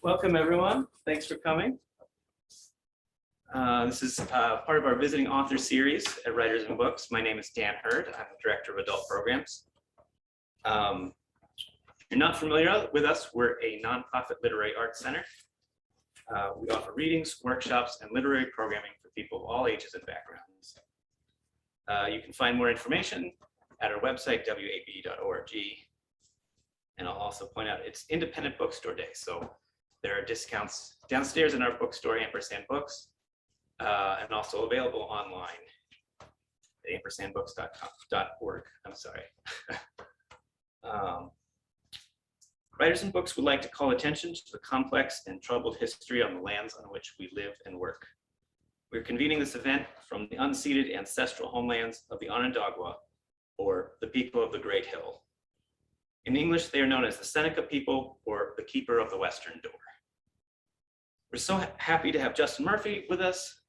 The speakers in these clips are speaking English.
Welcome, everyone. Thanks for coming. This is part of our visiting author series at Writers and Books. My name is Dan Hurd. I'm the Director of Adult Programs. If you're not familiar with us, we're a nonprofit literary arts center. We offer readings, workshops, and literary programming for people of all ages and backgrounds. You can find more information at our website, wab.org. And I'll also point out it's Independent Bookstore Day, so there are discounts downstairs in our bookstore, Ampersand Books, and also available online at ampersandbooks.org. I'm sorry. Writers and Books would like to call attention to the complex and troubled history on the lands on which we live and work. We're convening this event from the unceded ancestral homelands of the Onondaga, or the people of the Great Hill. In English, they are known as the Seneca people, or the Keeper of the Western Door. We're so happy to have Justin Murphy with us.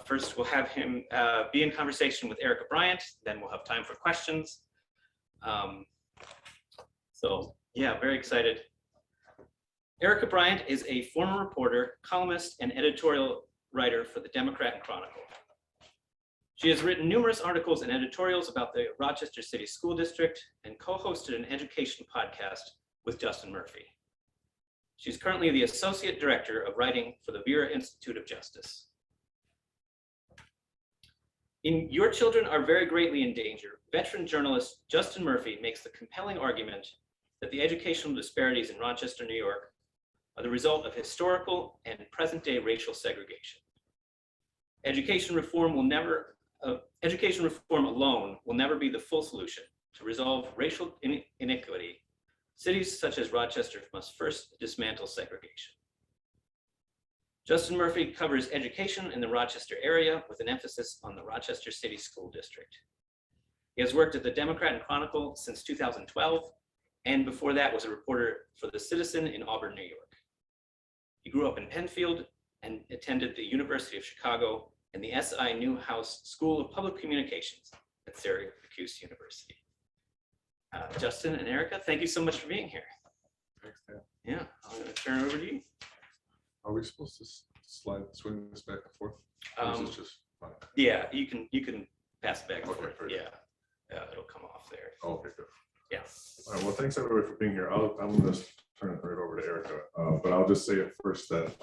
First, we'll have him be in conversation with Erica Bryant, then we'll have time for questions. So yeah, very excited. Erica Bryant is a former reporter, columnist, and editorial writer for the Democrat and Chronicle. She has written numerous articles and editorials about the Rochester City School District and co-hosted an education podcast with Justin Murphy. She's currently the Associate Director of Writing for the Vera Institute of Justice. In Your Children Are Very Greatly in Danger, veteran journalist Justin Murphy makes the compelling argument that the educational disparities in Rochester, New York, are the result of historical and present-day racial segregation. Education reform alone will never be the full solution. To resolve racial inequity, cities such as Rochester must first dismantle segregation. Justin Murphy covers education in the Rochester area with an emphasis on the Rochester City School District. He has worked at the Democrat and Chronicle since 2012, and before that was a reporter for The Citizen in Auburn, New York. He grew up in Penfield and attended the University of Chicago and the S.I. Newhouse School of Public Communications at Syracuse University. Justin and Erica, thank you so much for being here. Thanks, Dan. Yeah, I'm going to turn it over to you. Are we supposed to swing this back and forth? Or is this just fine? Yeah, you can pass it back and Okay, forth. great. Yeah, it'll come off there. Oh, okay, good. Yeah. All right, well, thanks everybody for being here. I'm going to turn it right over to Erica, but I'll just say it first that,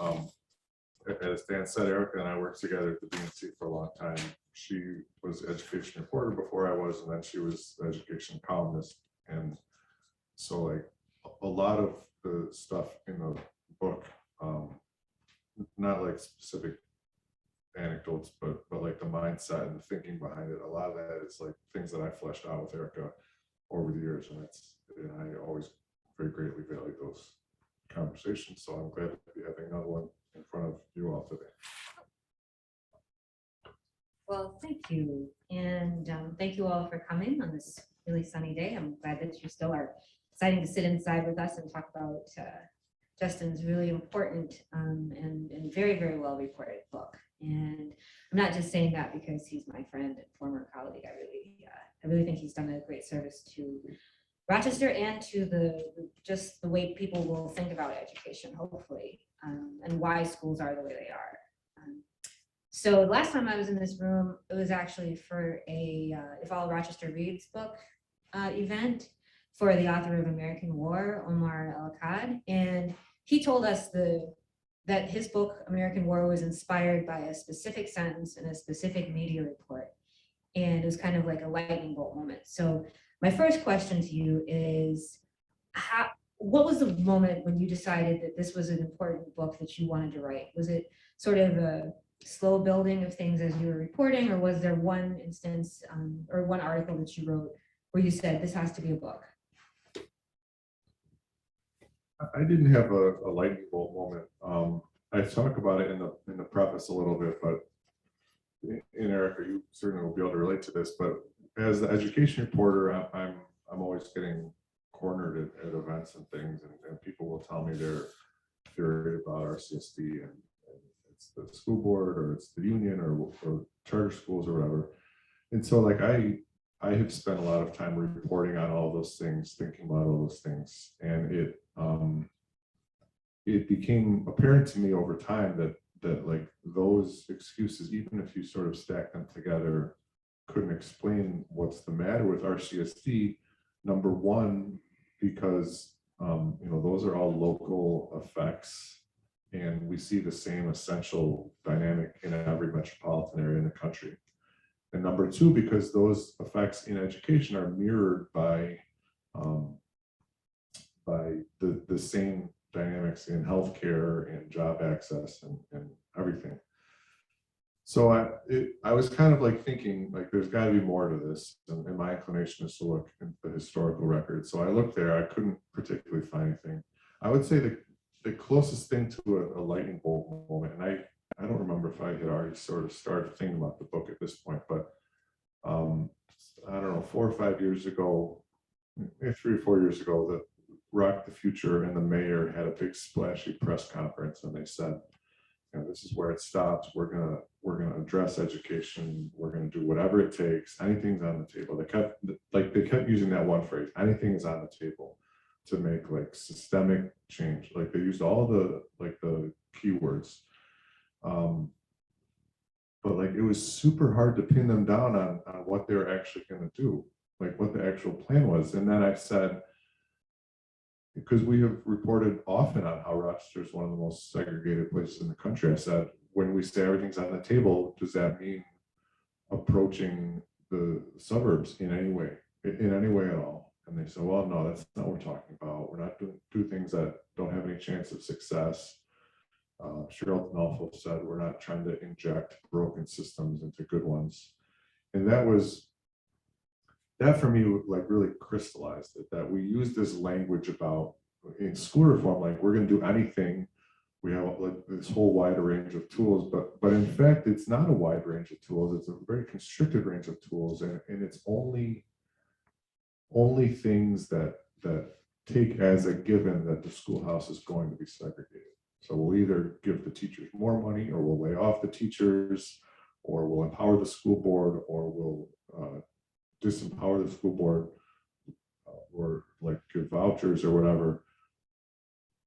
as Dan said, Erica and I worked together at the DNC for a long time. She was education reporter before I was, and then she was the education columnist. And so like a lot of the stuff in the book, not like specific anecdotes, but like the mindset and the thinking behind it, a lot of that is like things that I fleshed out with Erica over the years. And I always very greatly value those conversations. So I'm glad to be having another one in front of you all today. Well, thank you. And thank you all for coming on this really sunny day. I'm glad that you still are deciding to sit inside with us and talk about Justin's really important and very, very well reported book. And I'm not just saying that because he's my friend and former colleague. I really think he's done a great service to Rochester and to just the way people will think about education, hopefully, and why schools are the way they are. So last time I was in this room, it was actually for a If All Rochester Reads book event for the author of American War, Omar El-Akkad. And he told us that his book, American War, was inspired by a specific sentence in a specific media report. And it was kind of like a lightning bolt moment. So my first question to you is, what was the moment when you decided that this was an important book that you wanted to write? Was it sort of a slow building of things as you were reporting, or was there one instance or one article that you wrote where you said this has to be a book? I didn't have a lightning bolt moment. I talk about it in the preface a little bit, but in Erica, you certainly will be able to relate to this. But as the education reporter, I'm always getting cornered at events and things, and people will tell me their theory about RCSD and it's the school board or it's the union or charter schools or whatever. And so like I I have spent a lot of time reporting on all those things, thinking about all those things, and it became apparent to me over time that like those excuses, even if you sort of stack them together, couldn't explain what's the matter with RCSD. Number one, because those are all local effects, and we see the same essential dynamic in every metropolitan area in the country. And number two, because those effects in education are mirrored by the same dynamics in healthcare and job access and everything. So I was kind of like thinking like there's got to be more to this, and my inclination is to look at the historical record. So I looked there, I couldn't particularly find anything. I would say the closest thing to a lightning bolt moment, and I don't remember if I had already sort of started thinking about the book at this point, but I don't know, 4 or 5 years ago, maybe 3 or 4 years ago, the Rock the Future and the mayor had a big splashy press conference, and they said, this is where it stops. We're gonna address education. We're gonna do whatever it takes. Anything's on the table. They kept using that one phrase. Anything is on the table to make like systemic change. Like they used all the keywords. But like it was super hard to pin them down on what they were actually going to do, like what the actual plan was. And then I said, because we have reported often on how Rochester is one of the most segregated places in the country, I said, when we say everything's on the table, does that mean approaching the suburbs in any way at all? And they said, well, no, that's not what we're talking about. We're not do things that don't have any chance of success. Cheryl also said, we're not trying to inject broken systems into good ones. And that for me, like really crystallized it, that we use this language about in school reform, like we're going to do anything. We have like this whole wide range of tools, but in fact, it's not a wide range of tools. It's a very constricted range of tools. And it's only things that take as a given that the schoolhouse is going to be segregated. So we'll either give the teachers more money, or we'll lay off the teachers, or we'll empower the school board, or we'll disempower the school board, or like give vouchers or whatever.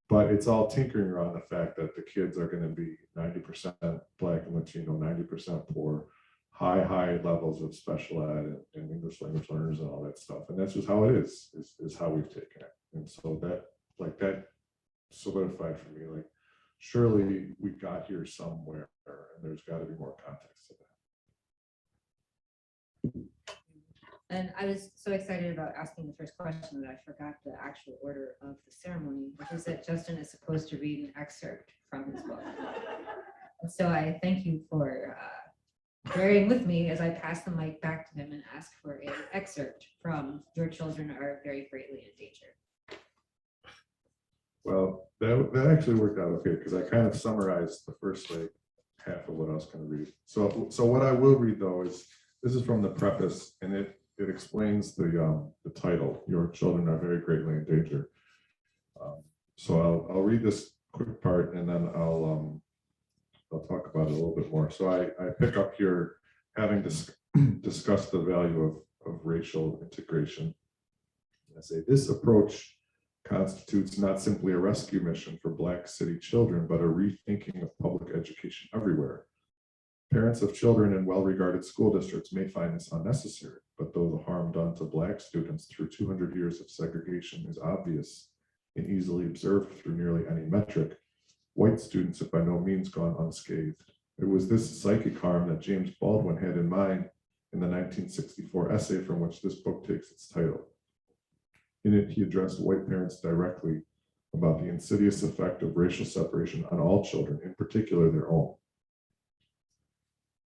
But it's all tinkering around the fact that the kids are going to be 90% Black and Latino, 90% poor, high levels of special ed and English language learners and all that stuff. And that's just how it is how we've taken it. And so that solidified for me, like, surely we got here somewhere, and there's got to be more context to that. And I was so excited about asking the first question that I forgot the actual order of the ceremony, which is that Justin is supposed to read an excerpt from his book. And so I thank you for bearing with me as I pass the mic back to him and ask for an excerpt from Your Children Are Very Greatly Endangered. Well, that actually worked out okay, because I kind of summarized the first half of what I was going to read. So what I will read though is, this is from the preface, and it explains the title, Your Children Are Very Greatly Endangered. So I'll read this quick part, and then I'll talk about it a little bit more. So I pick up here, having discussed the value of racial integration. I say this approach constitutes not simply a rescue mission for Black city children, but a rethinking of public education everywhere. Parents of children in well-regarded school districts may find this unnecessary, but though the harm done to Black students through 200 years of segregation is obvious and easily observed through nearly any metric, white students have by no means gone unscathed. It was this psychic harm that James Baldwin had in mind in the 1964 essay from which this book takes its title. In it, he addressed white parents directly about the insidious effect of racial separation on all children, in particular their own.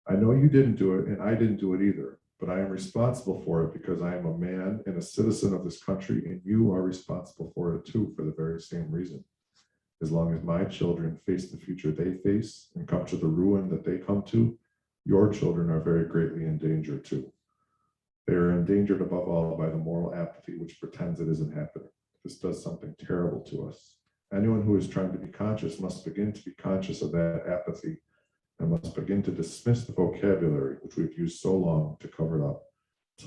I know you didn't do it, and I didn't do it either, but I am responsible for it because I am a man and a citizen of this country, and you are responsible for it too, for the very same reason. As long as my children face the future they face and come to the ruin that they come to, your children are very greatly in danger too. They are endangered above all by the moral apathy which pretends it isn't happening. This does something terrible to us. Anyone who is trying to be conscious must begin to be conscious of that apathy and must begin to dismiss the vocabulary which we've used so long to cover it up.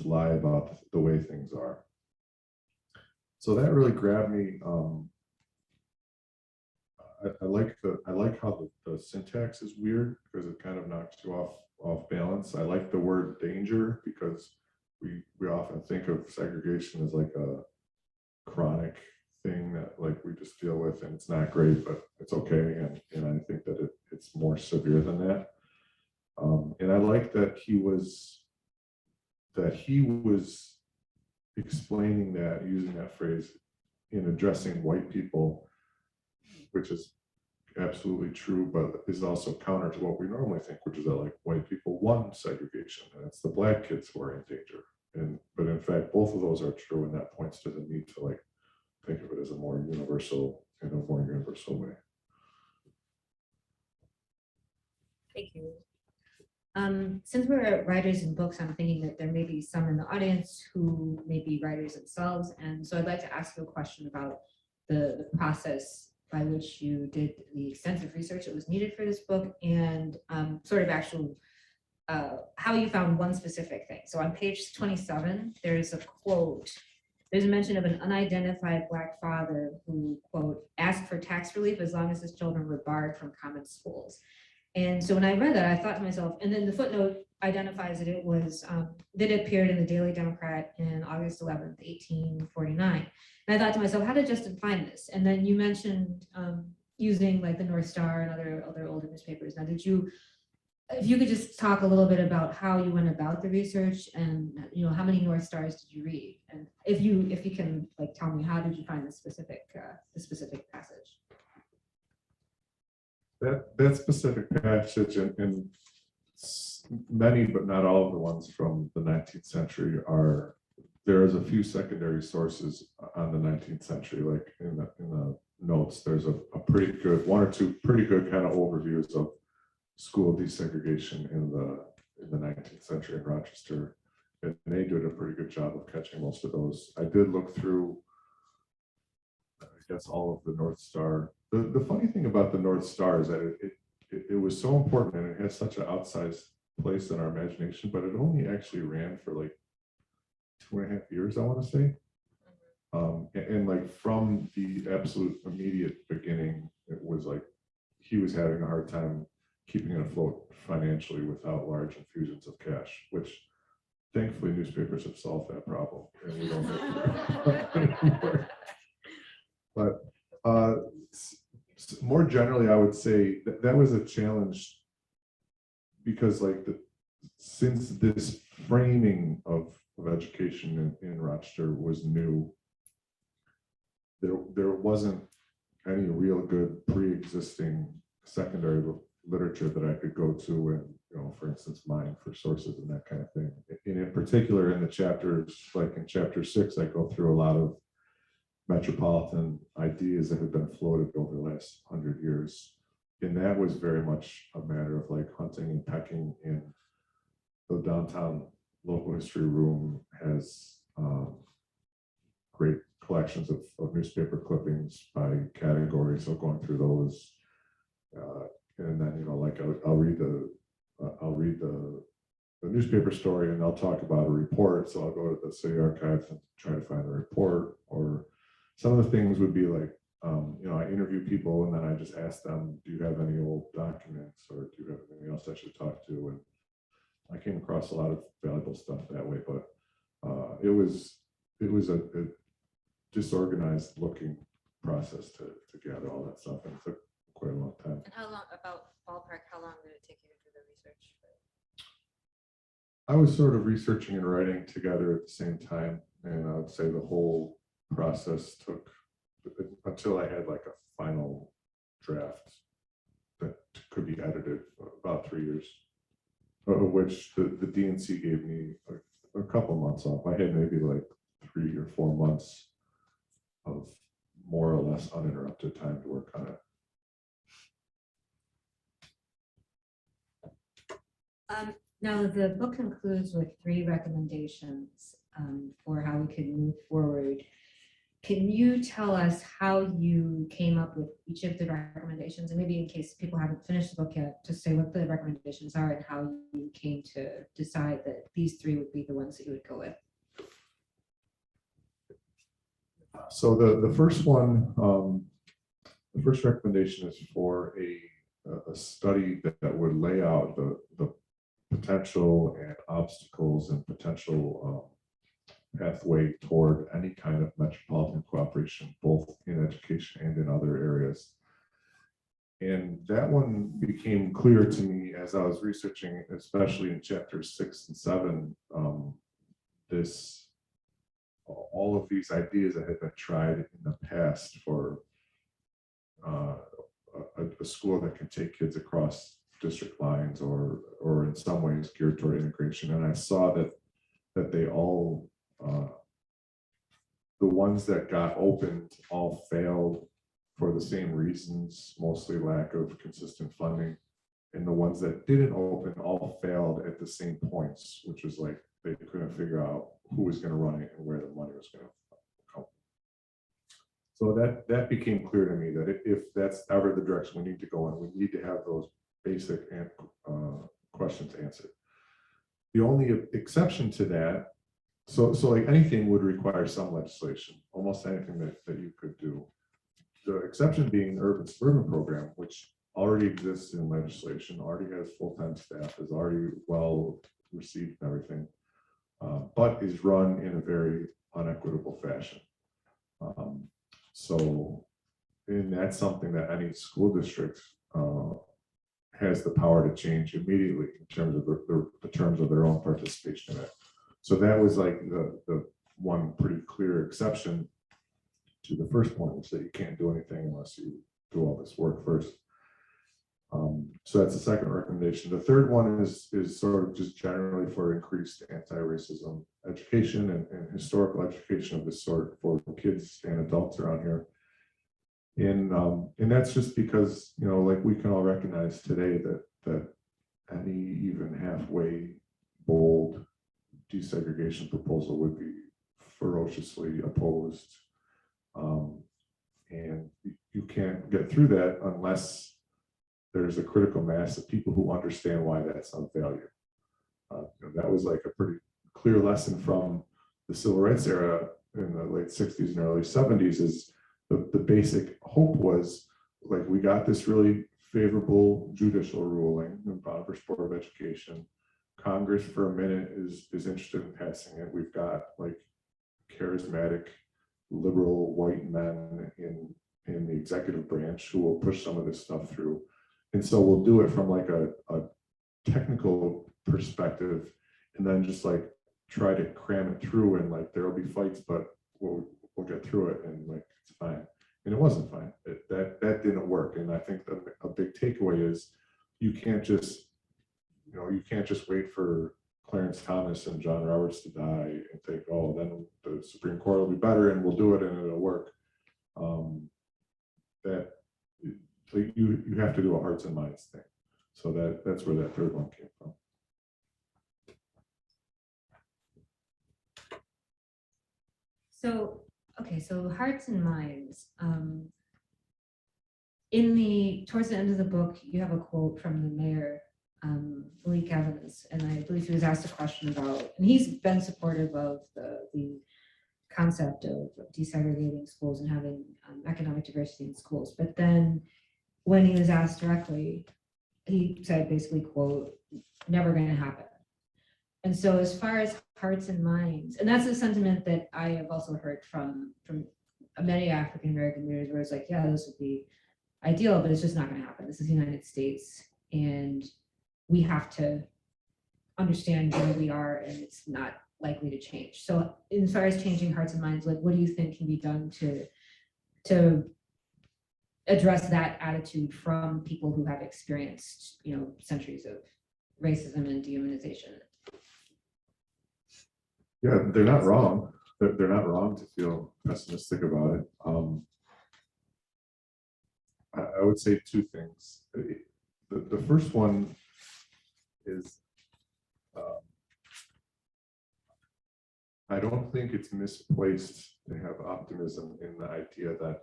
lie about the way things are. So that really grabbed me. I like how the syntax is weird because it kind of knocks you off balance. I like the word danger because we often think of segregation as like a chronic thing that like we just deal with and it's not great, but it's okay. And I think that it's more severe than that. And I like that he was explaining that, using that phrase in addressing white people, which is absolutely true, but is also counter to what we normally think, which is that like white people won segregation and it's the black kids who are in danger. But in fact, both of those are true, and that points to the need to like think of it as a more universal, in a more universal way. Thank you. Since we're at writers and books, I'm thinking that there may be some in the audience who may be writers themselves. And so I'd like to ask you a question about the process by which you did the extensive research that was needed for this book, and sort of actual how you found one specific thing. So on page 27, there's a quote. There's a mention of an unidentified Black father who, quote, asked for tax relief as long as his children were barred from common schools. And so when I read that, I thought to myself, and then the footnote identifies that it was, that it appeared in the Daily Democrat in August 11th, 1849. And I thought to myself, how did Justin find this? And then you mentioned using like the North Star and other older newspapers. Now, if you could just talk a little bit about how you went about the research and, you know, how many North Stars did you read? And if you can like tell me, how did you find the specific passage? That specific passage and many, but not all of the ones from the 19th century there's a few secondary sources on the 19th century, like in the notes, there's a pretty good, one or two pretty good kind of overviews of school desegregation in the 19th century in Rochester. And they did a pretty good job of catching most of those. I did look through, I guess, all of the North Star. The funny thing about the North Star is that it was so important and it has such an outsized place in our imagination, but it only actually ran for like 2.5 years, I want to say. And like from the absolute immediate beginning, it was like he was having a hard time keeping it afloat financially without large infusions of cash, which thankfully newspapers have solved that problem and we don't have to anymore. But more generally, I would say that was a challenge because like since this framing of education in Rochester was new, there wasn't any real good pre-existing secondary literature that I could go to and, you know, for instance, mine for sources and that kind of thing. And in particular, in the chapters, like in chapter 6, I go through a lot of metropolitan ideas that have been floated over the last 100 years. And that was very much a matter of like hunting and pecking in the downtown local history room has great collections of newspaper clippings by category. So going through those, and then, you know, like I'll read the newspaper story and I'll talk about a report. So I'll go to the city archives and try to find a report. Or some of the things would be like, you know, I interview people and then I just ask them, do you have any old documents or do you have anything else I should talk to? And I came across a lot of valuable stuff that way, but it was a disorganized looking process to gather all that stuff, and it took quite a long time. And how long, about ballpark, how long did it take you to do the research? I was sort of researching and writing together at the same time, and I would say the whole process took, until I had like a final draft that could be edited, about 3 years, of which the DNC gave me a couple months off. I had maybe like 3 or 4 months of more or less uninterrupted time to work on it. Now, the book concludes with 3 recommendations for how we could move forward. can you tell us how you came up with each of the recommendations? And maybe in case people haven't finished the book yet, to say what the recommendations are and how you came to decide that these three would be the ones that you would go with. So the first one, the first recommendation is for a study that would lay out the potential and obstacles and potential pathway toward any kind of metropolitan cooperation, both in education and in other areas. And that one became clear to me as I was researching, especially in chapters 6 and 7, all of these ideas that had been tried in the past for a school that can take kids across district lines or in some ways geared toward integration. And I saw that they all, the ones that got opened all failed for the same reasons, mostly lack of consistent funding. And the ones that didn't open all failed at the same points, which was like they couldn't figure out who was going to run it and where the money was going to come. So that became clear to me that if that's ever the direction we need to go in, we need to have those basic questions answered. The only exception to that, so like anything would require some legislation, almost anything that you could do. The exception being the urban suburban program, which already exists in legislation, already has full-time staff, is already well received and everything, but is run in a very unequitable fashion. And that's something that any school district has the power to change immediately in terms of the terms of their own participation in it. So that was like the one pretty clear exception to the first point, which is that you can't do anything unless you do all this work first. So that's the second recommendation. The third one is sort of just generally for increased anti-racism education and historical education of this sort for kids and adults around here. And that's just because, you know, like we can all recognize today that any even halfway bold desegregation proposal would be ferociously opposed. And you can't get through that unless there's a critical mass of people who understand why that's of value. That was like a pretty clear lesson from the civil rights era in the late 60s and early 70s is the basic hope was like, we got this really favorable judicial ruling in Bonneville Board of Education. Congress for a minute is interested in passing it. We've got like charismatic liberal white men in the executive branch who will push some of this stuff through. And so we'll do it from like a technical perspective and then just like try to cram it through, and like there'll be fights, but we'll get through it and like it's fine. And it wasn't fine. That didn't work. And I think a big takeaway is you can't just wait for Clarence Thomas and John Roberts to die and think, oh, then the Supreme Court will be better and we'll do it and it'll work. You have to do a hearts and minds thing. So that's where that third one came from. So, okay, so hearts and minds. Towards the end of the book, you have a quote from the mayor, Malik Evans, and I believe he was asked a question about, and he's been supportive of the concept of desegregating schools and having economic diversity in schools. But then when he was asked directly, he said basically, quote, never going to happen. And so as far as hearts and minds, and that's a sentiment that I have also heard from many African-American leaders, where it's like, yeah, this would be ideal, but it's just not going to happen. This is the United States, and we have to understand where we are, and it's not likely to change. So as far as changing hearts and minds, like what do you think can be done to address that attitude from people who have experienced, you know, centuries of racism and dehumanization? Yeah, they're not wrong. They're not wrong to feel pessimistic about it. I would say two things. The first one is I don't think it's misplaced to have optimism in the idea that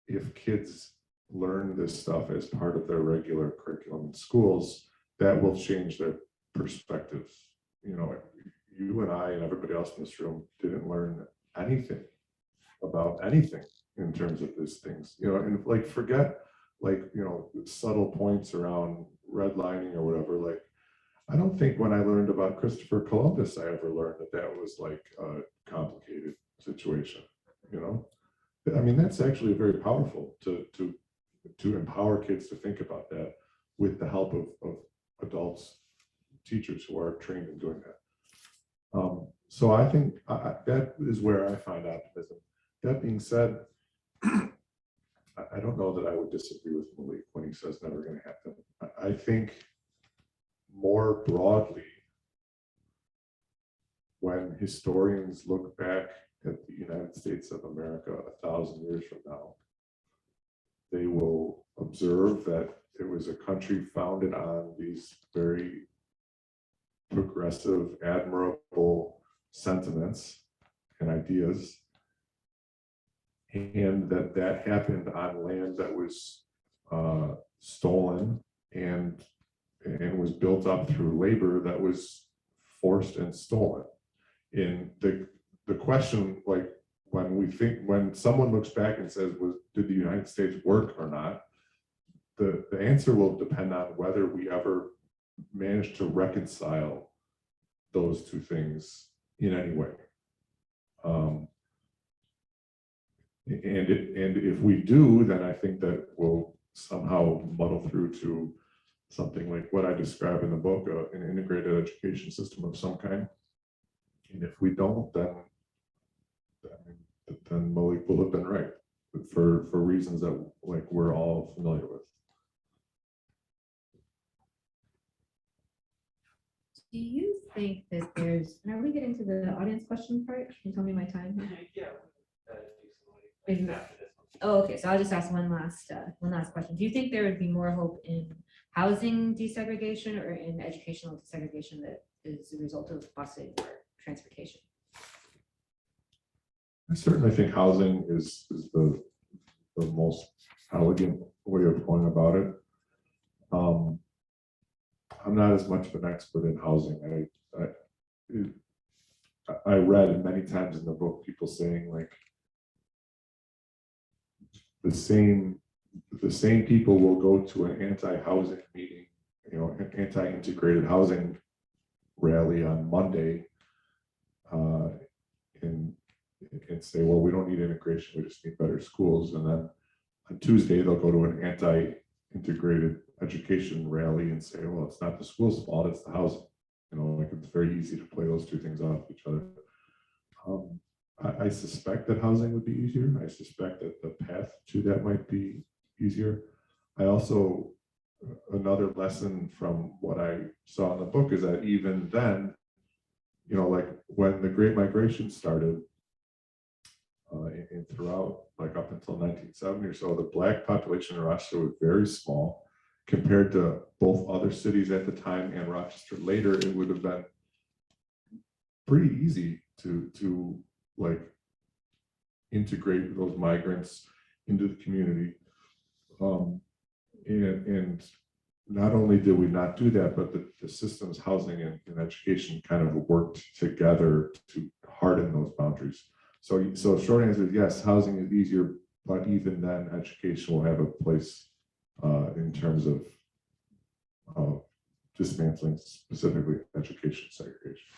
if kids learn this stuff as part of their regular curriculum in schools, that will change their perspective. You know, you and I and everybody else in this room didn't learn anything about anything in terms of these things, you know, and like forget like, you know, subtle points around redlining or whatever. Like, I don't think when I learned about Christopher Columbus, I ever learned that that was like a complicated situation, you know? I mean, that's actually very powerful to empower kids to think about that with the help of adults, teachers who are trained in doing that. So I think that is where I find optimism. That being said, I don't know that I would disagree with Malik when he says never going to happen. I think more broadly, when historians look back at the United States of America 1,000 years from now, they will observe that it was a country founded on these very progressive, admirable sentiments and ideas, and that happened on land that was stolen and was built up through labor that was forced and stolen. In the question, like when someone looks back and says, did the United States work or not? The answer will depend on whether we ever managed to reconcile those two things in any way. And if we do, then I think that we'll somehow muddle through to something like what I describe in the book, an integrated education system of some kind. And if we don't, then Malik will have been right for reasons that like we're all familiar with. Do you think that there's, and are we getting to the audience question part? Can you tell me my time here? Yeah. Oh, okay, so I'll just ask one last question. Do you think there would be more hope in housing desegregation or in educational desegregation that is a result of busing or transportation? I certainly think housing is the most elegant way of going about it. I'm not as much of an expert in housing. I read many times in the book people saying like the same people will go to an anti-housing meeting, you know, an anti-integrated housing rally on Monday, and say, well, we don't need integration, we just need better schools. And then on Tuesday, they'll go to an anti-integrated education rally and say, well, it's not the school's fault, it's the housing. You know, like it's very easy to play those two things off each other. I suspect that housing would be easier. I suspect that the path to that might be easier. I also, another lesson from what I saw in the book is that even then, you know, like when the Great Migration started, and throughout, like up until 1970 or so, the Black population in Rochester was very small compared to both other cities at the time and Rochester later. It would have been pretty easy to like integrate those migrants into the community. And not only did we not do that, but the systems, housing and education kind of worked together to harden those boundaries. So short answer is yes, housing is easier, but even then education will have a place in terms of dismantling specifically education segregation.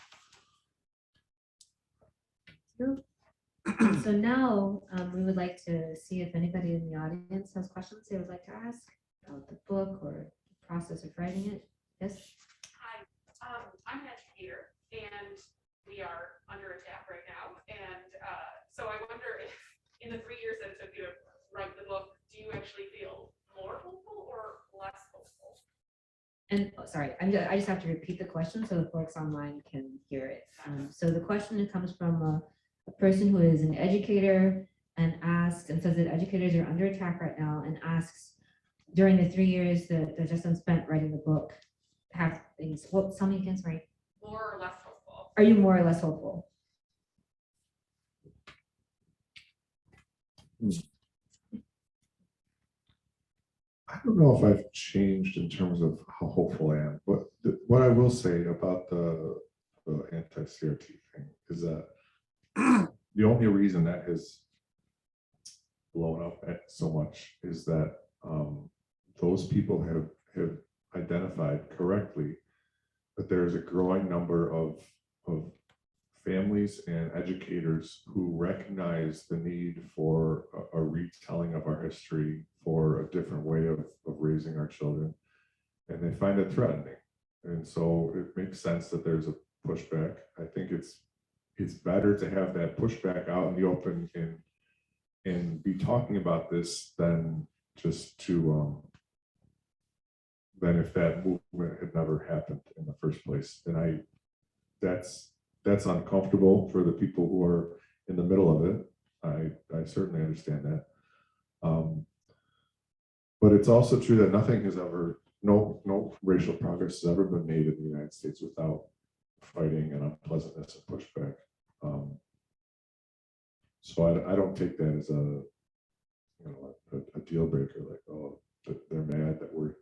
So now we would like to see if anybody in the audience has questions they would like to ask about the book or the process of writing it. Yes? Hi, I'm an educator and we are under attack right now. And so I wonder if in the 3 years that it took you to write the book, do you actually feel more hopeful or less hopeful? And sorry, I just have to repeat the question so the folks online can hear it. So the question comes from a person who is an educator and asks and says that educators are under attack right now and asks during the 3 years that Justin spent writing the book, have things, well, tell me again, sorry. More or less hopeful? Are you more or less hopeful? I don't know if I've changed in terms of how hopeful I am, but what I will say about the anti-CRT thing is that the only reason that has blown up so much is that those people have identified correctly that there is a growing number of families and educators who recognize the need for a retelling of our history, for a different way of raising our children, and they find it threatening. And so it makes sense that there's a pushback. I think it's better to have that pushback out in the open and be talking about this than just to than if that movement had never happened in the first place. And that's uncomfortable for the people who are in the middle of it. I certainly understand that. But it's also true that nothing has ever, no racial progress has ever been made in the United States without fighting and unpleasantness and pushback. So I don't take that as a deal breaker, like, oh, they're mad that we're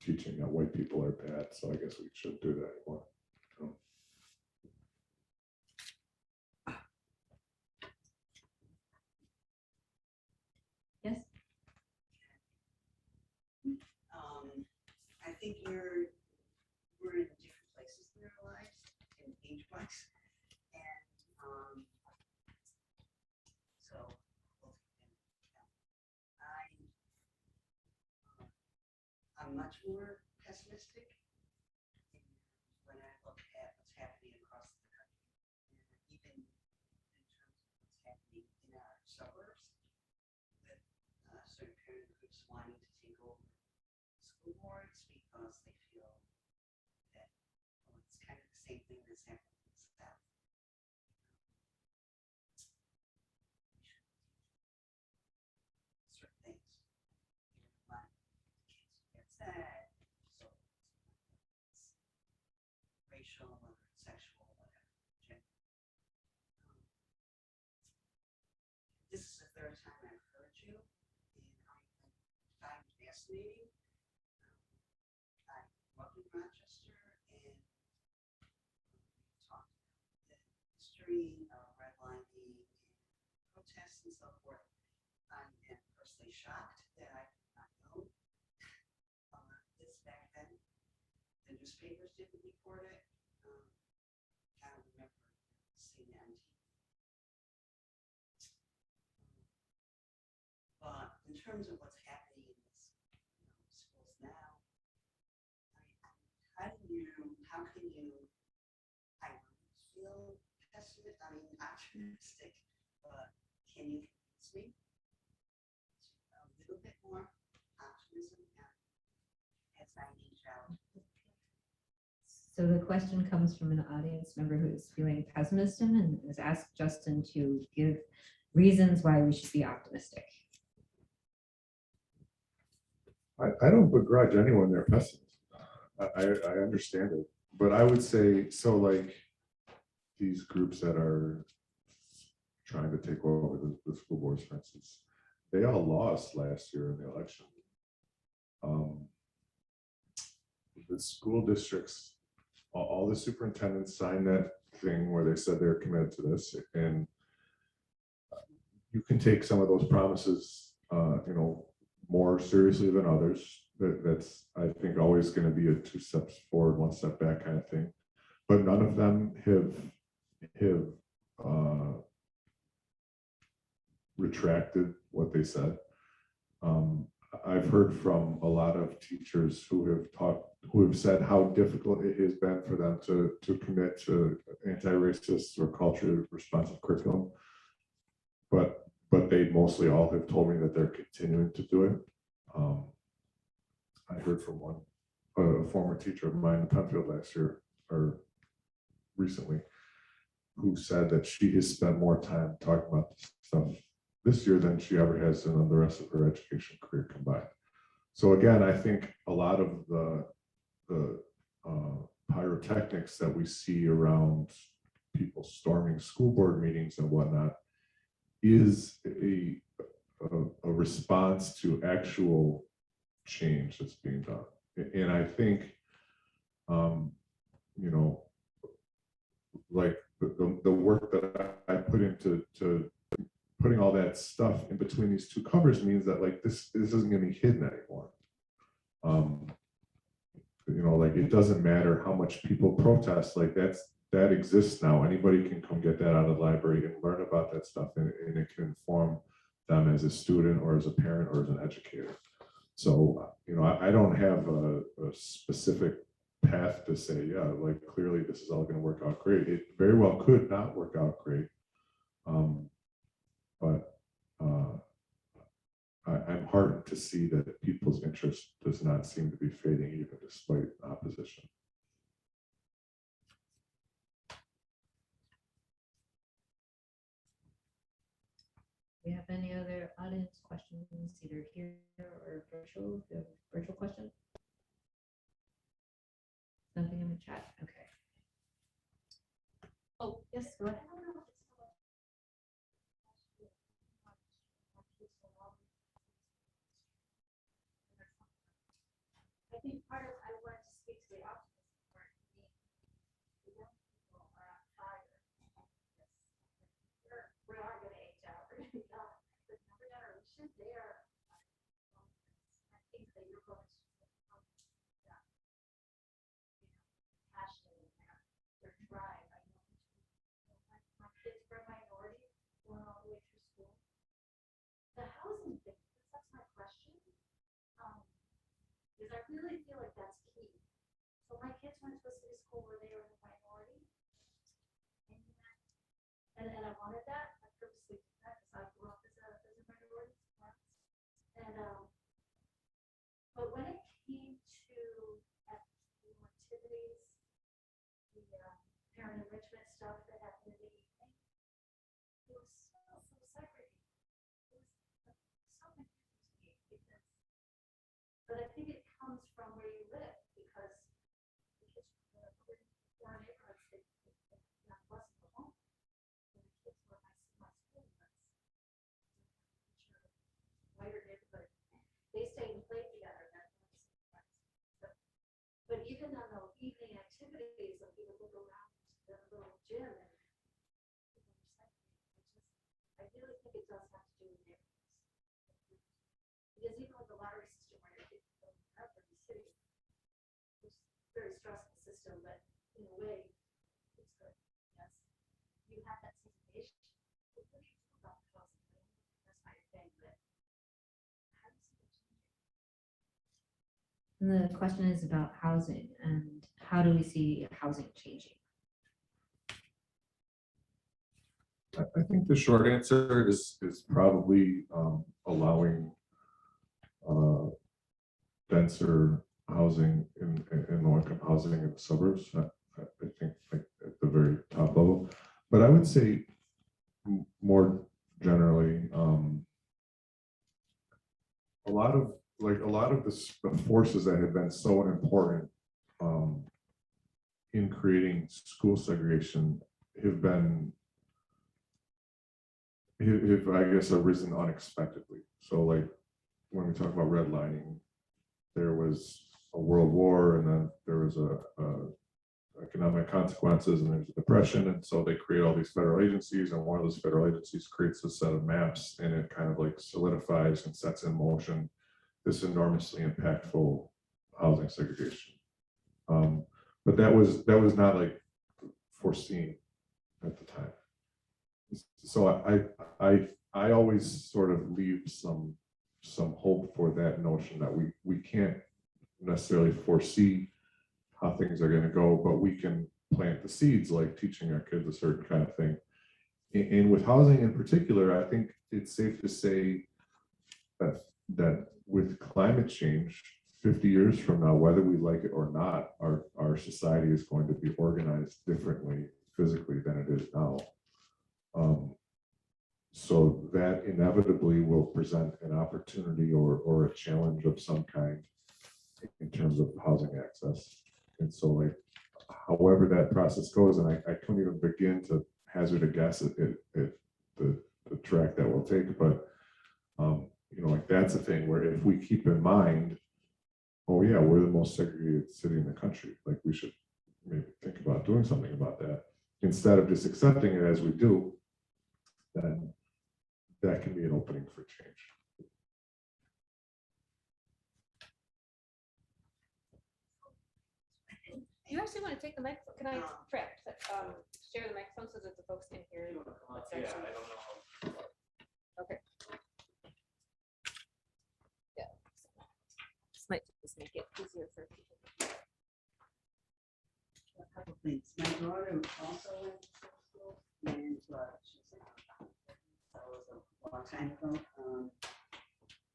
teaching that white people are bad, so I guess we shouldn't do that anymore. Yes. I think we're in different places in our lives, in age-wise, and so I'm much more pessimistic when I look at what's happening across the country, and even in terms of what's happening in our suburbs, with certain parent groups wanting to take over school boards because they feel that, well, it's kind of the same thing that's happening in the South. Certain things. You want kids to get sad, so it's racial, whether it's sexual, whatever, gender. This is the third time I've heard you, and I find it fascinating. I grew up in Rochester, and talked about the history of redlining and protests and so forth. I am personally shocked that I did not know this back then. The newspapers didn't report it. I don't remember seeing it on TV. But in terms of what's happening in this, schools now, how can you, I feel pessimistic, optimistic, but can you convince me to a little bit more optimism as I age out? So the question comes from an audience member who is feeling pessimism and has asked Justin to give reasons why we should be optimistic. I don't begrudge anyone their pessimism. I understand it, but I would say, so like these groups that are trying to take over the school boards, for instance, they all lost last year in the election. The school districts, all the superintendents signed that thing where they said they're committed to this, and you can take some of those promises, more seriously than others. That's, I think, always going to be a 2 steps forward, 1 step back kind of thing. But none of them have retracted what they said. I've heard from a lot of teachers who have said how difficult it has been for them to commit to anti-racist or culturally responsive curriculum. But they mostly all have told me that they're continuing to do it. I heard from a former teacher of mine in Penfield last year, or recently, who said that she has spent more time talking about this stuff this year than she ever has in the rest of her education career combined. So again, I think a lot of the pyrotechnics that we see around people storming school board meetings and whatnot is a response to actual change that's being done. And I think, you know, like the work that I put into putting all that stuff in between these two covers means that like this isn't going to be hidden anymore. You know, like it doesn't matter how much people protest, like that exists now. Anybody can come get that out of the library and learn about that stuff, and it can inform them as a student or as a parent or as an educator. So, you know, I don't have a specific path to say, yeah, like clearly this is all going to work out great. It very well could not work out great. But I'm heartened to see that people's interest does not seem to be fading even despite opposition. Do you have any other audience questions, either here or virtual? If you have a virtual question? Nothing in the chat. Okay. Oh, yes, go ahead. I think part of, I wanted to speak to the optimism part. The young people are on fire. We are going to age out. We're going to be gone. But the younger generation, they are. I think that you're going to become passionate in their drive. I know my kids were a minority going all the way through school. The housing thing, that's my question. Because I really feel like that's key. So my kids went to a city school where they were in the minority. And I wanted that. I purposely did that because I grew up as a minority. And but when it came to activities, the parent enrichment stuff that happened in the evening, it was so segregated. It was so confusing to me because, but I think it comes from where you live, because the kids were in poor neighborhoods that wasn't the home. And the kids were my school mates. Whiter neighborhood. They stayed and played together. But even on the evening activities, like you would look around the little gym and people were segregated. I really think it does have to do with neighborhoods. Because even with the lottery system where you're getting every city, it's a very stressful system, but in a way, it's good. Yes. You have that segregation. What do you feel about the housing? That's my thing, but how do you see it changing? And the question is about housing and how do we see housing changing? I think the short answer is probably allowing denser housing in low-income housing in the suburbs. I think like at the very top level, but I would say more generally, a lot of the forces that have been so important in creating school segregation have I guess arisen unexpectedly. So like when we talk about redlining, there was a world war, and then there was a economic consequences, and there's a depression, and so they create all these federal agencies, and one of those federal agencies creates a set of maps, and it kind of like solidifies and sets in motion this enormously impactful housing segregation. But that was not like foreseen at the time. So I always sort of leave some hope for that notion that we can't necessarily foresee how things are going to go, but we can plant the seeds, like teaching our kids a certain kind of thing. And with housing in particular, I think it's safe to say that with climate change, 50 years from now, whether we like it or not, our society is going to be organized differently physically than it is now. So that inevitably will present an opportunity or a challenge of some kind in terms of housing access. And so like, however that process goes, and I couldn't even begin to hazard a guess at the track that will take, but know, like that's a thing where if we keep in mind, oh yeah, we're the most segregated city in the country, like we should maybe think about doing something about that instead of just accepting it as we do, then that can be an opening for change. Do you actually want to take the mic? Can I share the microphone so that the folks can hear? what's Yeah, actually- I don't know. Okay. Yeah. This might just make it easier for people. A couple things. My daughter also went to school and she's that was a long time ago.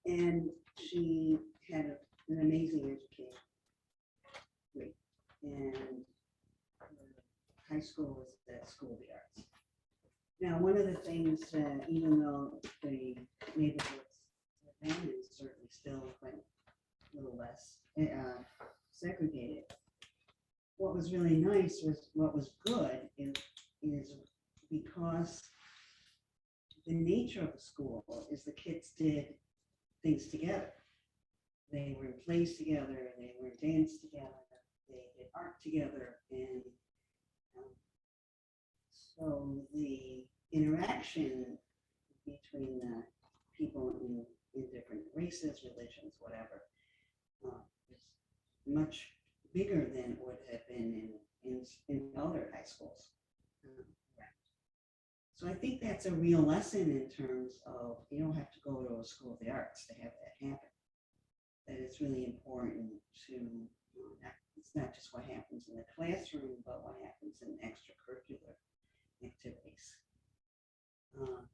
And she had an amazing education. Great. And high school was at School of the Arts. Now, one of the things that even though the neighborhoods is certainly still quite a little less segregated, what was really nice was what was good is because the nature of the school is the kids did things together. They were in plays together, they were in dance together, they did art together, and so the interaction between the people in different races, religions, whatever, is much bigger than would have been in other high schools. So I think that's a real lesson in terms of you don't have to go to a School of the Arts to have that happen. That it's really important to, it's not just what happens in the classroom, but what happens in extracurricular activities.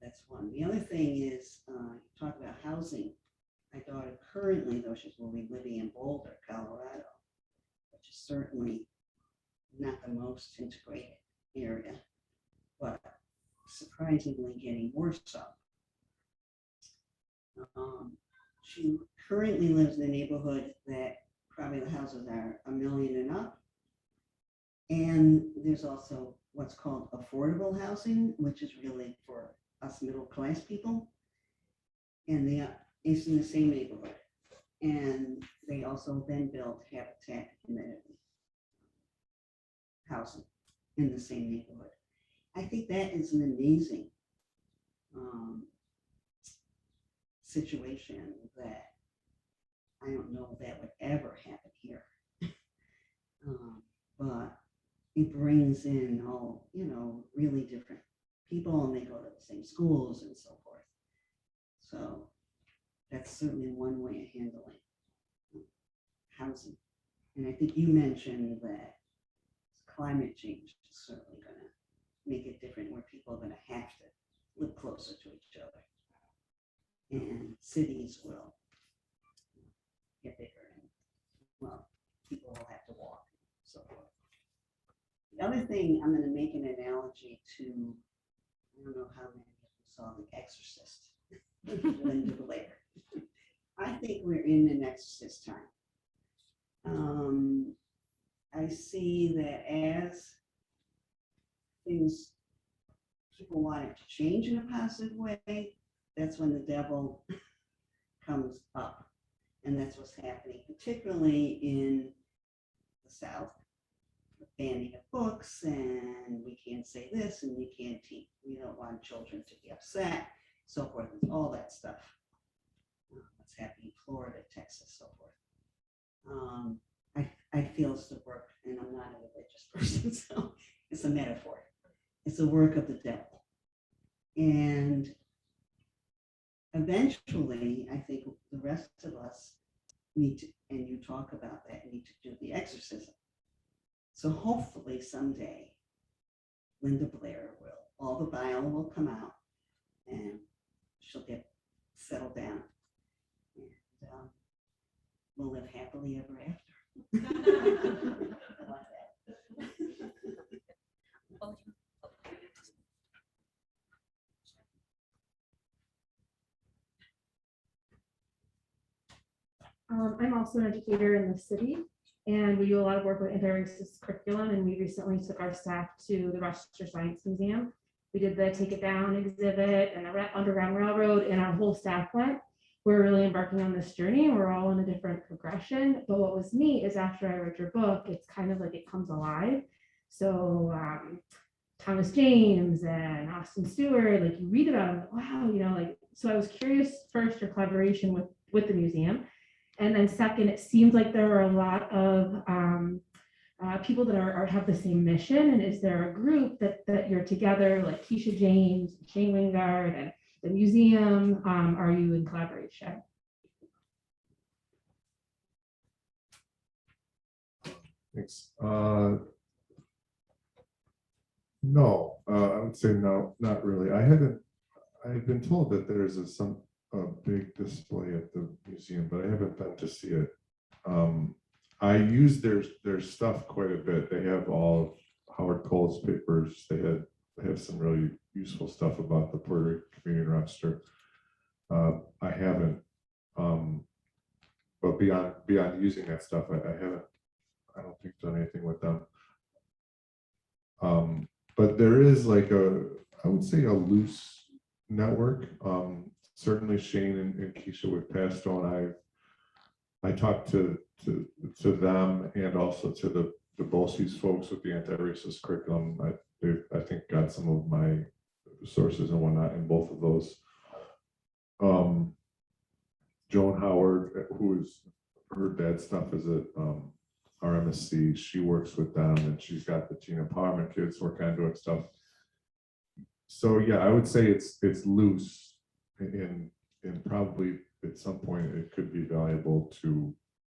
That's one. The other thing is, talk about housing. My daughter currently, though, will be living in Boulder, Colorado, which is certainly not the most integrated area, but surprisingly getting worse up. She currently lives in a neighborhood that probably the houses are $1 million and up. And there's also what's called affordable housing, which is really for us middle class people. And it's in the same neighborhood. And they also then built Habitat community housing in the same neighborhood. I think that is an amazing situation that I don't know if that would ever happen here. But it brings in all, really different people, and they go to the same schools and so forth. So that's certainly one way of handling housing. And I think you mentioned that climate change is certainly going to make it different, where people are going to have to live closer to each other. And cities will get bigger, and well, people will have to walk and so forth. The other thing, I'm going to make an analogy to, I don't know how many of you saw The Exorcist, Linda Blair. I think we're in an Exorcist time. I see that as people want it to change in a positive way, that's when the devil comes up. And that's what's happening, particularly in the South, the banning of books, and we can't say this, and we can't teach. We don't want children to be upset, so forth, and all that stuff. What's happening in Florida, Texas, so forth. I feel it's the work, and I'm not a religious person, so it's a metaphor. It's the work of the devil. And eventually, I think the rest of us need to, and you talk about that, need to do the exorcism. So hopefully someday, Linda Blair all the bile will come out, and she'll get settled down. And we'll live happily ever after. I like that. I'm also an educator in the city, and we do a lot of work with anti-racist curriculum, and we recently took our staff to the Rochester Science Museum. We did the Take It Down exhibit and the Underground Railroad, and our whole staff went. we're really embarking on this journey. We're all in a different progression. But what was neat is after I read your book, it's kind of like it comes alive. So Thomas James and Austin Stewart, like you read about them, wow, you know, like, so I was curious first, your collaboration with the museum. And then second, it seems like there are a lot of people that have the same mission. And is there a group that you're together, like Keisha James, Shane Wingard, and the museum? Are you in collaboration? Thanks. No, I would say no, not really. I've been told that there's a big display at the museum, but I haven't been to see it. I use their stuff quite a bit. They have all of Howard Cole's papers. They have some really useful stuff about the Puerto Rican community in Rochester. I haven't, but beyond using that stuff, I don't think done anything with them. But there is like I would say a loose network. Certainly Shane and Keisha with Pastone, I talked to them and also to the BOCES folks with the anti-racist curriculum. I think got some of my sources and whatnot in both of those. Joan Howard, who is her dad's stuff is at RMSC, she works with them, and she's got the teen empowerment kids working on doing stuff. So yeah, I would say it's loose, and probably at some point it could be valuable to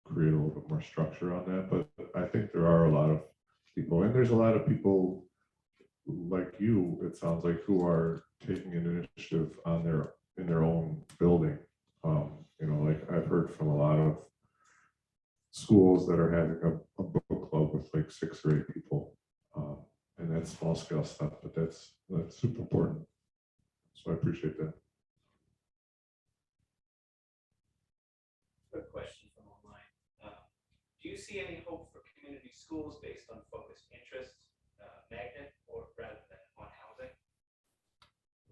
create a little bit more structure on that. But I think there are a lot of people, and there's a lot of people like you, it sounds like, who are taking an initiative in their own building. You know, like I've heard from a lot of schools that are having a book club with like 6 or 8 people, and that's small scale stuff, but that's super important. So I appreciate that. Quick question from online. Do you see any hope for community schools based on focused interest, magnet, or rather than on housing?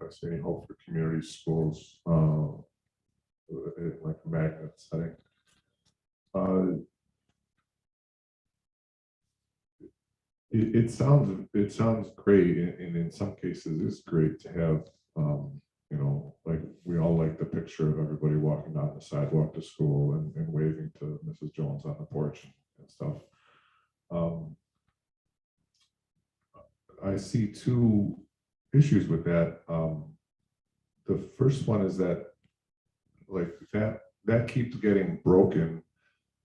I see any hope for community schools in like a magnet setting. It sounds great, and in some cases it's great to have, you know, like we all like the picture of everybody walking down the sidewalk to school and waving to Mrs. Jones on the porch and stuff. I see 2 issues with that. The first one is that like that keeps getting broken,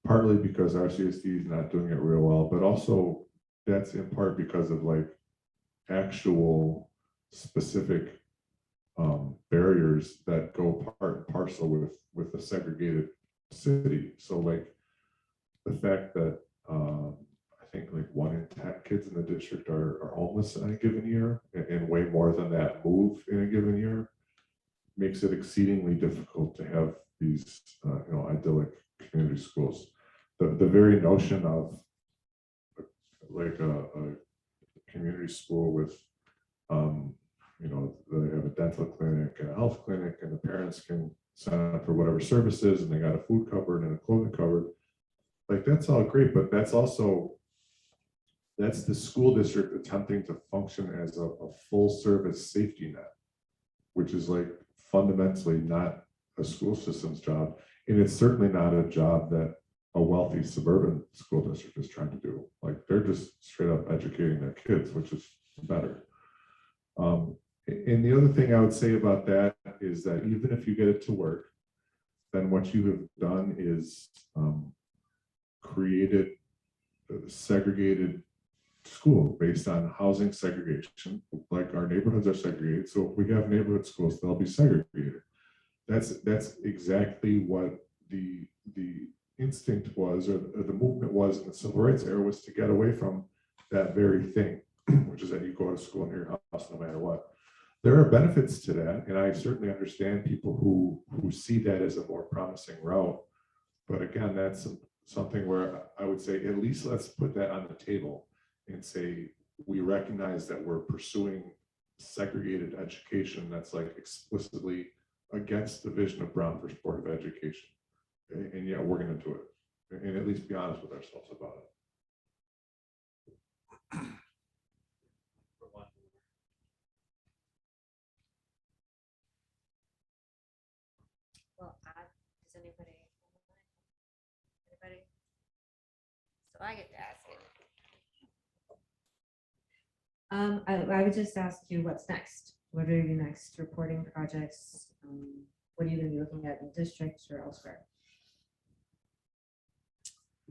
partly because RCSD is not doing it real well, but also that's in part because of like actual specific barriers that go part and parcel with a segregated city. So like the fact that I think like 1 in 10 kids in the district are homeless in a given year, and way more than that move in a given year, makes it exceedingly difficult to have these you know, idyllic community schools. The very notion of like a community school with you know, they have a dental clinic and a health clinic, and the parents can sign up for whatever services, and they got a food cupboard and a clothing cupboard. Like that's all great, but that's the school district attempting to function as a full service safety net, which is like fundamentally not a school system's job. And it's certainly not a job that a wealthy suburban school district is trying to do. Like they're just straight up educating their kids, which is better. And the other thing I would say about that is that even if you get it to work, then what you have done is created a segregated school based on housing segregation. Like our neighborhoods are segregated, so if we have neighborhood schools, they'll be segregated. That's exactly what the instinct was, or the movement was in the civil rights era, was to get away from that very thing, which is that you go to school in your house no matter what. There are benefits to that, and I certainly understand people who see that as a more promising route. But again, that's something where I would say at least let's put that on the table and say we recognize that we're pursuing segregated education that's like explicitly against the vision of Brown for supportive education. And yet we're going to do it, and at least be honest with ourselves about it. Well, does anybody? Anybody? So I get to ask it. I would just ask you what's next. What are your next reporting projects? What are you going to be looking at in districts or elsewhere?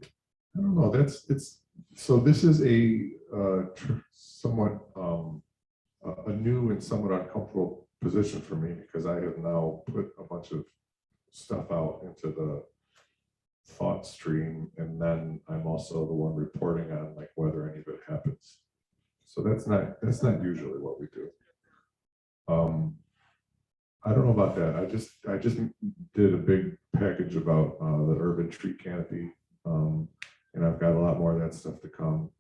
I don't know. So this is a somewhat a new and somewhat uncomfortable position for me, because I have now put a bunch of stuff out into the thought stream, and then I'm also the one reporting on like whether any of it happens. So that's not usually what we do. I don't know about that. I just did a big package about the urban tree canopy, and I've got a lot more of that stuff to come.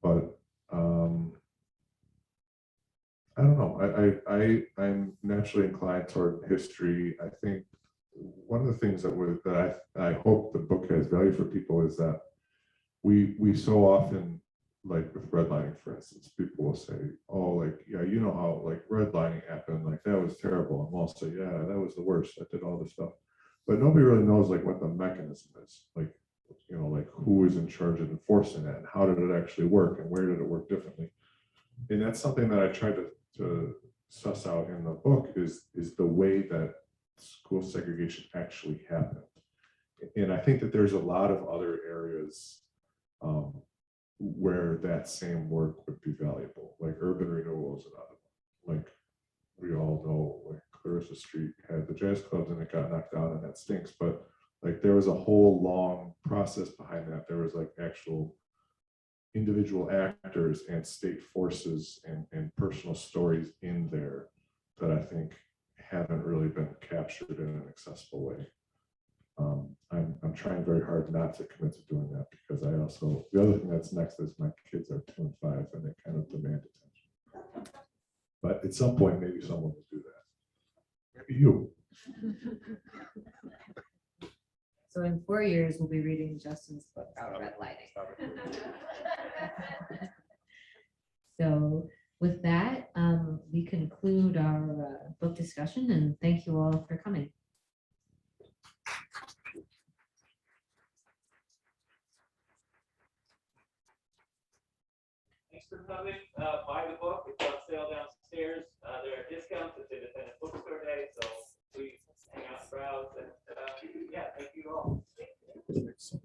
But I don't know. I'm naturally inclined toward history. I think one of the things that I hope the book has value for people is that we so often, like with redlining, for instance, people will say, oh, like, yeah, you know how like redlining happened, like that was terrible. And we'll say, yeah, that was the worst. I did all this stuff. But nobody really knows like what the mechanism is, like, you know, like who is in charge of enforcing it and how did it actually work and where did it work differently. And that's something that I tried to suss out in the book is the way that school segregation actually happened. And I think that there's a lot of other areas where that same work would be valuable, like urban renewal is another one. Like we all know, like Clarissa Street had the jazz clubs and it got knocked down and that stinks, but like there was a whole long process behind that. There was like actual individual actors and state forces and personal stories in there that I think haven't really been captured in an accessible way. I'm trying very hard not to commit to doing that, because I also, the other thing that's next is my kids are 2 and 5 and they kind of demand attention. But at some point, maybe someone will do that. Maybe you. So in 4 years, we'll be reading Justin's book about redlining. So with that, we conclude our book discussion, and thank you all for coming. Thanks for coming. Buy the book. It's on sale downstairs. There are discounts. It's Independent Bookstore Day, so please hang out and browse. And yeah, thank you all.